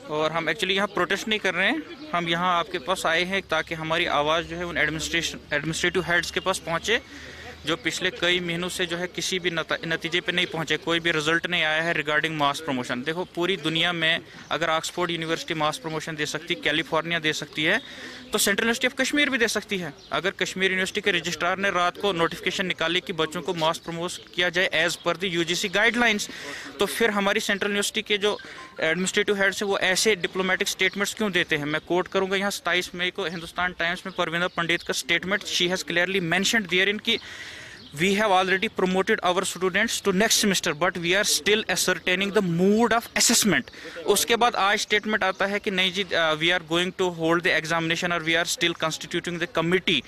और हम एक्चुअली यहाँ प्रोटेस्ट नहीं कर रहे हैं, हम यहाँ आपके पास आए हैं ताकि हमारी आवाज़ जो है उन एडमिनिस्ट्रेटिव हेड्स के पास पहुँचे जो पिछले कई महीनों से जो है किसी भी नतीजे पे नहीं पहुंचे, कोई भी रिजल्ट नहीं आया है रिगार्डिंग मास प्रमोशन। देखो पूरी दुनिया में अगर ऑक्सफोर्ड यूनिवर्सिटी मास प्रमोशन दे सकती, कैलिफोर्निया दे सकती है, तो सेंट्रल यूनिवर्सिटी ऑफ कश्मीर भी दे सकती है। अगर कश्मीर यूनिवर्सिटी के रजिस्ट्रार ने रात को नोटिफिकेशन निकाली कि बच्चों को मास प्रमोट किया जाए as per the UGC guidelines, तो फिर हमारी सेंट्रल यूनिवर्सिटी के जो एडमिनिस्ट्रेटिव हेड्स है वो ऐसे डिप्लोमेटिक स्टेटमेंट्स क्यों देते हैं। मैं कोट करूंगा यहाँ 27 मई को हिंदुस्तान टाइम्स में परविंदर पंडित का statement, she has clearly mentioned there in की we have already promoted our students to next semester but we are still ascertaining the mood of assessment। उसके बाद आज स्टेटमेंट आता है कि नहीं जी we are going to hold the examination or we are still constituting the committee,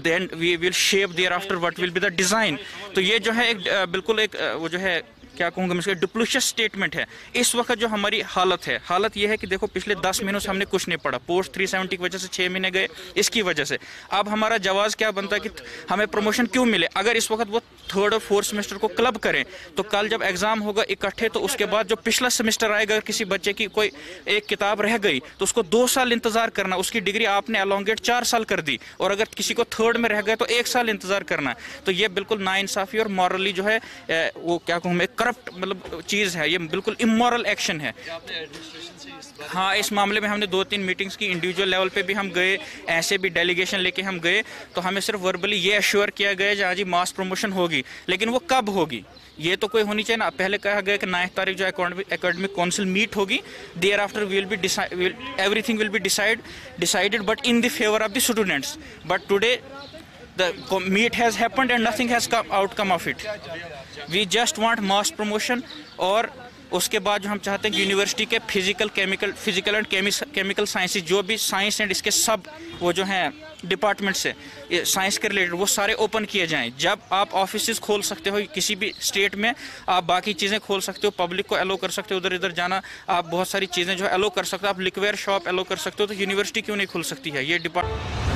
then we will shape thereafter what will be the design। तो ये जो है एक बिल्कुल एक वो जो है क्या कहूँगा मैं इसका डिप्लूशियस स्टेटमेंट है। इस वक्त जो हमारी हालत ये है कि देखो पिछले 10 महीनों से हमने कुछ नहीं पढ़ा, पोस्ट 370 की वजह से 6 महीने गए इसकी वजह से। अब हमारा जवाब क्या बनता है कि हमें प्रमोशन क्यों मिले। अगर इस वक्त वो 3rd और 4th सेमेस्टर को क्लब करें तो कल जब एग्जाम होगा इकट्ठे, तो उसके बाद जो पिछला सेमेस्टर आएगा, अगर किसी बच्चे की कोई एक किताब रह गई तो उसको 2 साल इंतजार करना, उसकी डिग्री आपने अलॉन्गेट 4 साल कर दी, और अगर किसी को 3rd में रह गए तो 1 साल इंतजार करना। तो ये बिल्कुल नाइंसाफी और मॉरली जो है वो क्या कहूँ मैं करप्ट मतलब चीज़ है, ये बिल्कुल इमोरल एक्शन है। हाँ, इस मामले में हमने 2-3 मीटिंग्स की, इंडिविजुअल लेवल पे भी हम गए, ऐसे भी डेलीगेशन लेके हम गए, तो हमें सिर्फ वर्बली ये एश्योर किया गया जहाँ जी मास प्रमोशन होगी, लेकिन वो कब होगी ये तो कोई होनी चाहिए ना। पहले कहा गया कि 9 तारीख जो एकेडमिक काउंसिल मीट होगी, thereafter everything will be decided but in the favour of the students, but today the meet has happened and nothing has come outcome of it। we just want mass promotion। और उसके बाद जो हम चाहते हैं कि university के physical and chemical sciences, जो भी साइंस एंड इसके सब वो जो हैं डिपार्टमेंट से साइंस के रिलेटेड, वो सारे ओपन किए जाएं। जब आप ऑफिसेज खोल सकते हो किसी भी स्टेट में, आप बाकी चीज़ें खोल सकते हो, पब्लिक को एलो कर सकते हो, उधर इधर जाना, आप बहुत सारी चीज़ें जो है एलो कर सकते हो, आप लिक्वेयर शॉप एलो कर सकते हो, तो यूनिवर्सिटी क्यों नहीं खुल सकती है। ये डिपार्टमेंट